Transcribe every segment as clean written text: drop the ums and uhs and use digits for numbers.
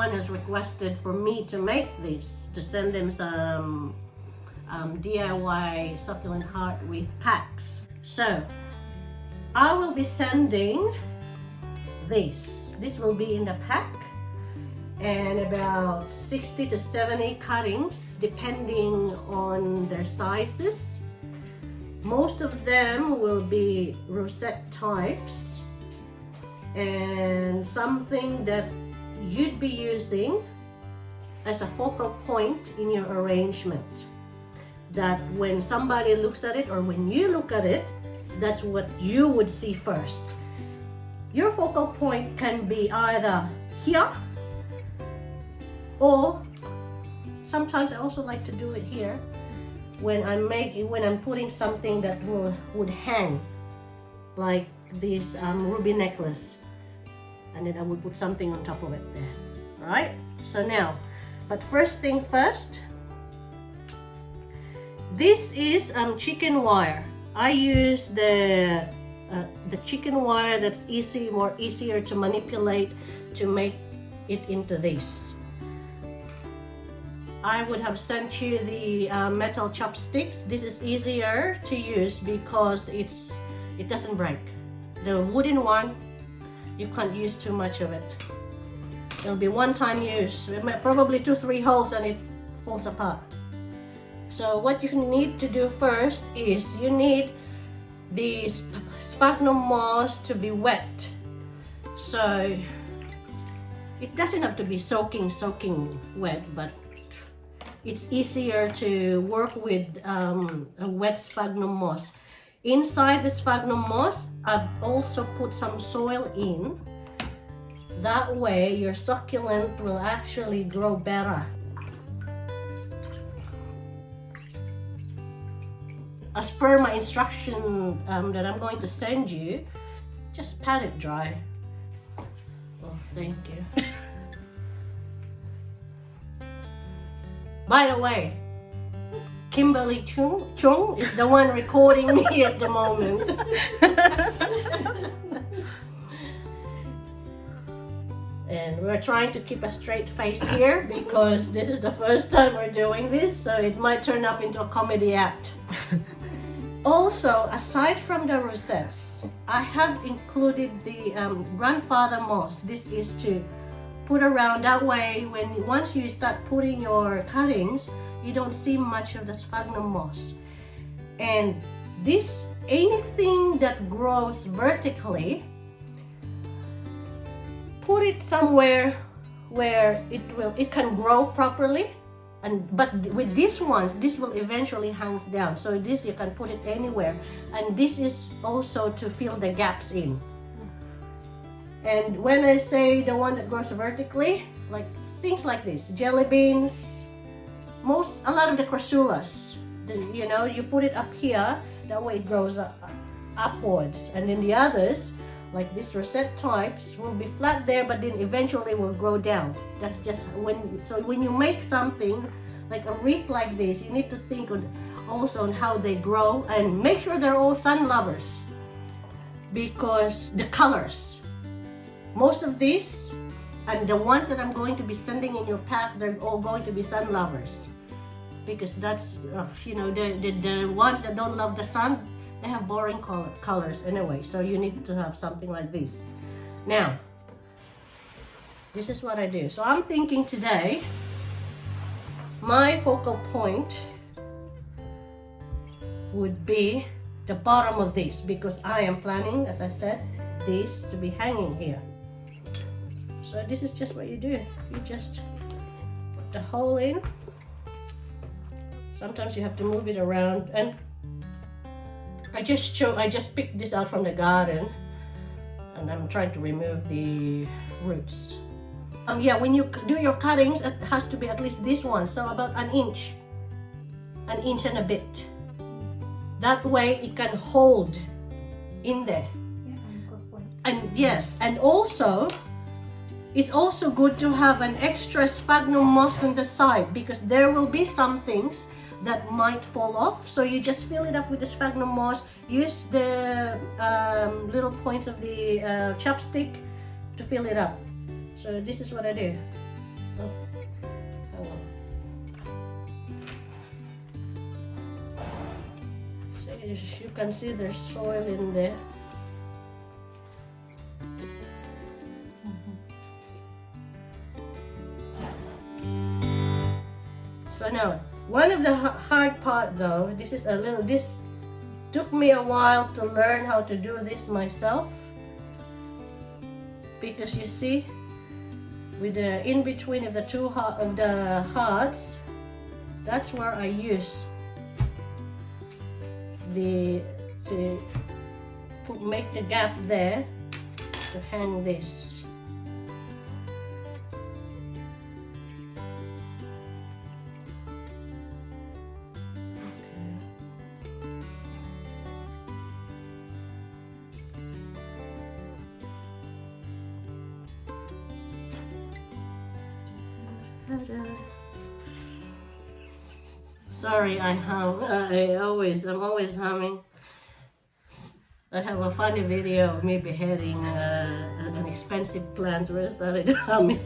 someone has requested for me to make this, to send them some DIY Succulent Heart wreath packs. So I will be sending this. This will be in the pack, and about 60 to 70 cuttings depending on their sizes. Most of them will be rosette types, and something that you'd be using as a focal point in your arrangement, that when somebody looks at it or when you look at it, that's what you would see first. Your focal point can be either here, or sometimes I also like to do it here when I'm putting something that would hang, like this ruby necklace, and then I would put something on top of it there. All right, so now, but first thing first, this is chicken wire. I use the chicken wire that's easier to manipulate to make it into this. I would have sent you the metal chopsticks. This is easier to use because it doesn't break. The wooden one, you can't use too much of it. It'll be one-time use, probably 2-3 holes and it falls apart. So what you need to do first is you need the sphagnum moss to be wet. So it doesn't have to be soaking wet, but it's easier to work with a wet sphagnum moss. Inside the sphagnum moss, I've also put some soil in. That way your succulent will actually grow better. As per my instruction that I'm going to send you, just pat it dry. Oh, thank you. By the way, Kimberly Chung is the one recording me at the moment. And we're trying to keep a straight face here because this is the first time we're doing this, so it might turn up into a comedy act. Also, aside from the rosettes, I have included the grandfather moss. This is to put around, that way once you start putting your cuttings, you don't see much of the sphagnum moss. And this, anything that grows vertically, put it somewhere where it can grow properly. But with these ones, this will eventually hangs down. So this you can put it anywhere, and this is also to fill the gaps in. And when I say the one that grows vertically, like things like this, jelly beans, a lot of the crassulas, you put it up here, that way it grows upwards. And then the others, like these rosette types, will be flat there, but then eventually will grow down. That's just when you make something like a wreath like this, you need to think also on how they grow, and make sure they're all sun lovers, because the colors, most of these and the ones that I'm going to be sending in your pack, they're all going to be sun lovers, because that's the ones that don't love the sun, they have boring colors anyway. So you need to have something like this. Now, this is what I do. So I'm thinking today, my focal point would be the bottom of this, because I am planning, as I said, this to be hanging here. So this is just what you do. You just put the hole in. Sometimes you have to move it around, and I just picked this out from the garden, and I'm trying to remove the roots. Yeah, when you do your cuttings, it has to be at least this one, so about an inch and a bit. That way it can hold in there. And yes, and also it's also good to have an extra sphagnum moss on the side, because there will be some things that might fall off. So you just fill it up with the sphagnum moss, use the little points of the chopstick to fill it up. So this is what I do. Oh. So you can see there's soil in there. So now, one of the hard part though, this took me a while to learn how to do this myself. Because you see, with the in between of the two of the hearts, that's where I use to make the gap there to hang this. Sorry, I'm always humming. I have a funny video of me beheading an expensive plant where I started humming.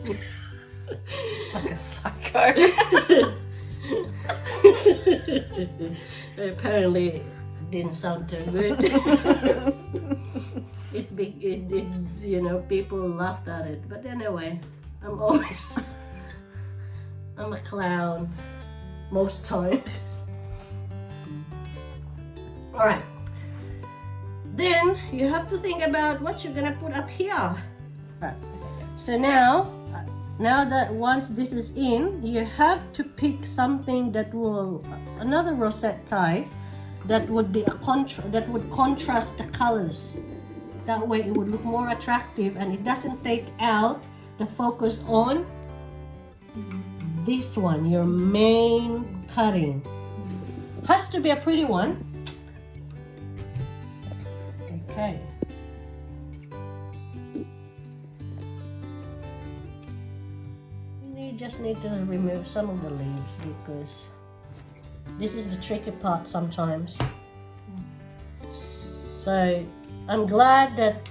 Like a psycho. Apparently, it didn't sound too good. People laughed at it. But anyway, I'm a clown most times. All right. Then you have to think about what you're gonna put up here. So now that once this is in, you have to pick something that will another rosette tie that would be that would contrast the colors. That way it would look more attractive and it doesn't take out the focus on this one, your main cutting. Has to be a pretty one. Okay. You just need to remove some of the leaves because this is the tricky part sometimes. So I'm glad that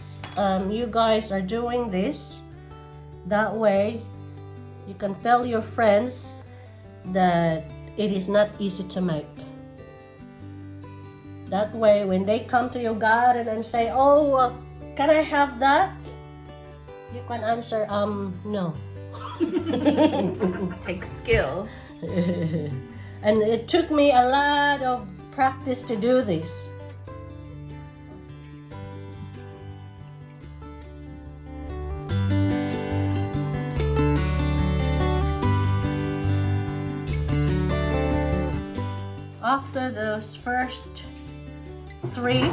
you guys are doing this. That way you can tell your friends that it is not easy to make. That way, when they come to your garden and say, "Oh, can I have that?" you can answer, "No." Takes skill. And it took me a lot of practice to do this. After those first 3,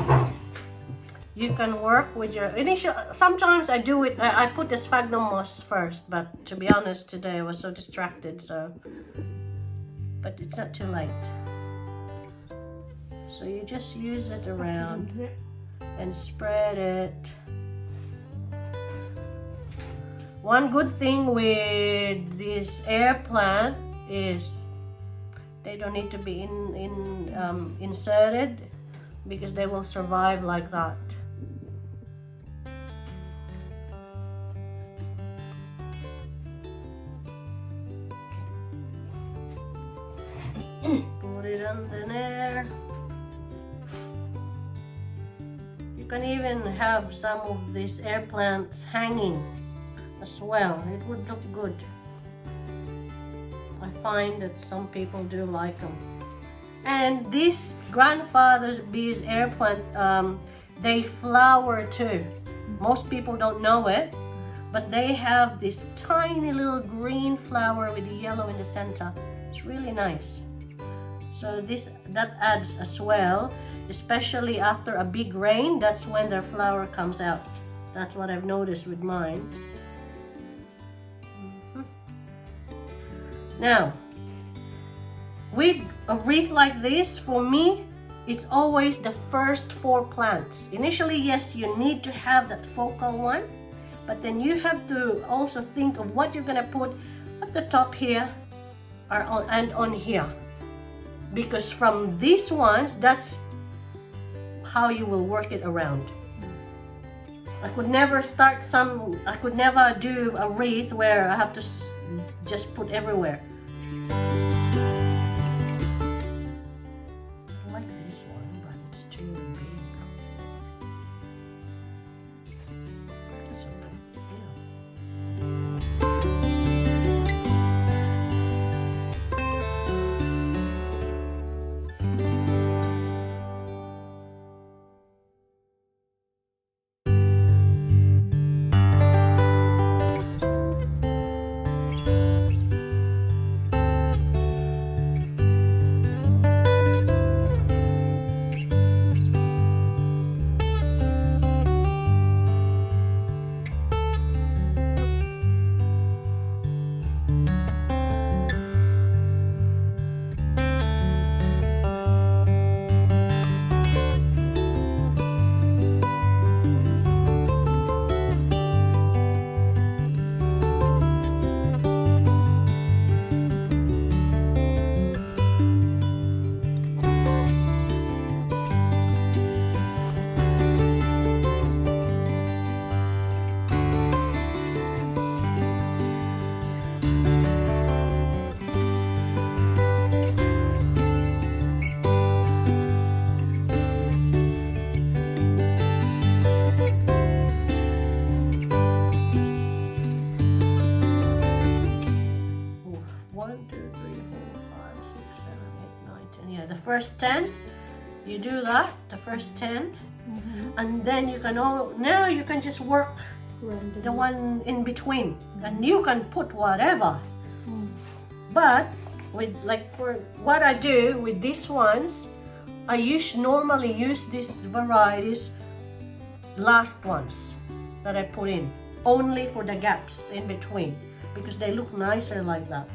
you can work with your initial. Sometimes I do it. I put the sphagnum moss first, but to be honest, today I was so distracted. But it's not too late. So you just use it around and spread it. One good thing with this air plant is they don't need to be inserted because they will survive like that. Put it under there. You can even have some of these air plants hanging as well. It would look good. I find that some people do like them. And this grandfather's bees air plant, they flower too. Most people don't know it, but they have this tiny little green flower with the yellow in the center. It's really nice. So that adds as well, especially after a big rain. That's when their flower comes out. That's what I've noticed with mine. Now, with a wreath like this, for me, it's always the first 4 plants. Initially, yes, you need to have that focal one, but then you have to also think of what you're gonna put at the top here and on here. Because from these ones, that's how you will work it around. I could never do a wreath where I have to just put everywhere. I like this one, but it's too big. That's okay. Yeah. The first 10, you do that, the first 10, and then you can now you can just work the one in between, and you can put whatever. But with for what I do with these ones, I normally use these varieties last ones that I put in, only for the gaps in between, because they look nicer like that.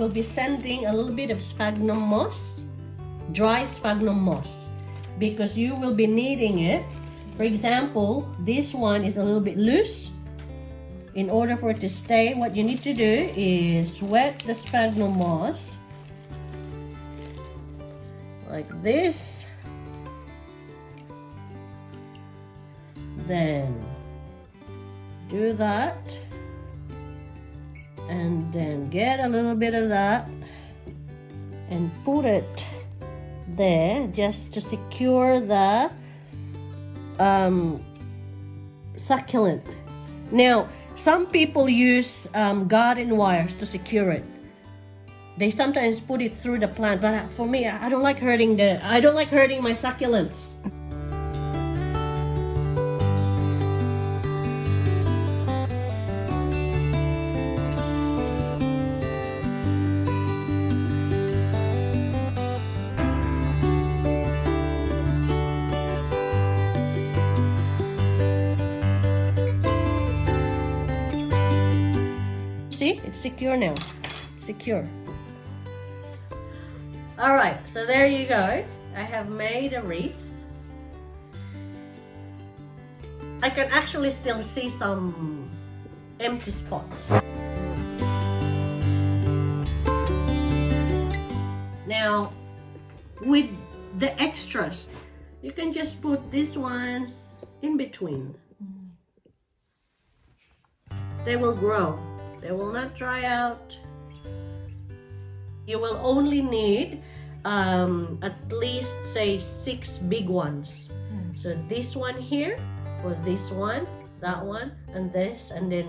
will be sending a little bit of sphagnum moss, dry sphagnum moss, because you will be needing it. For example, this one is a little bit loose. In order for it to stay, what you need to do is wet the sphagnum moss like this. Then do that, and then get a little bit of that and put it there just to secure the succulent. Now, some people use garden wires to secure it. They sometimes put it through the plant, but for me, I don't like hurting my succulents. See, it's secure now. Secure. All right, so there you go. I have made a wreath. I can actually still see some empty spots. Now, with the extras, you can just put these ones in between. They will grow. They will not dry out. You will only need at least, say, 6 big ones. So this one here, or this one, that one, and this, and then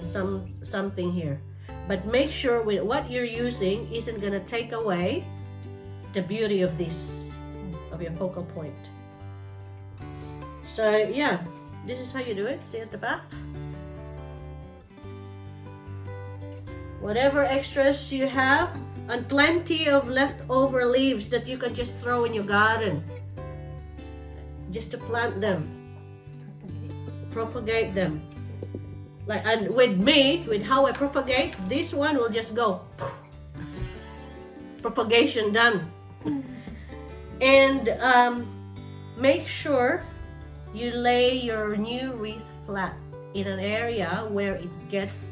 something here. But make sure with what you're using isn't gonna take away the beauty of this, of your focal point. So yeah, this is how you do it. See at the back. Whatever extras you have, and plenty of leftover leaves that you can just throw in your garden, just to plant them, propagate them. Like, and with me, with how I propagate, this one will just go propagation done. And make sure you lay your new wreath flat in an area where it gets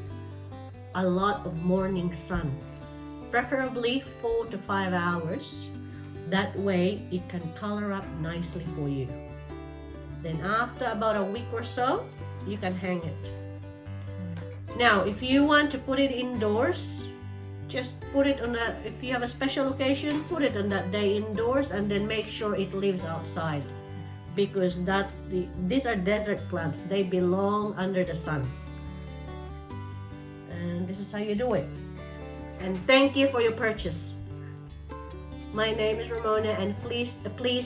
a lot of morning sun, preferably 4 to 5 hours. That way it can color up nicely for you. Then after about a week or so, you can hang it. Now, if you want to put it indoors, just put it on that. If you have a special occasion, put it on that day indoors, and then make sure it lives outside, because these are desert plants. They belong under the sun. And this is how you do it. And thank you for your purchase. My name is Ramona, and please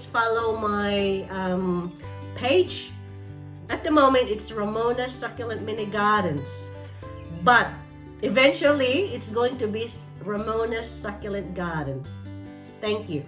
follow my page. At the moment, it's Ramona's Succulent Mini Gardens, but eventually it's going to be Ramona's Succulent Garden. Thank you.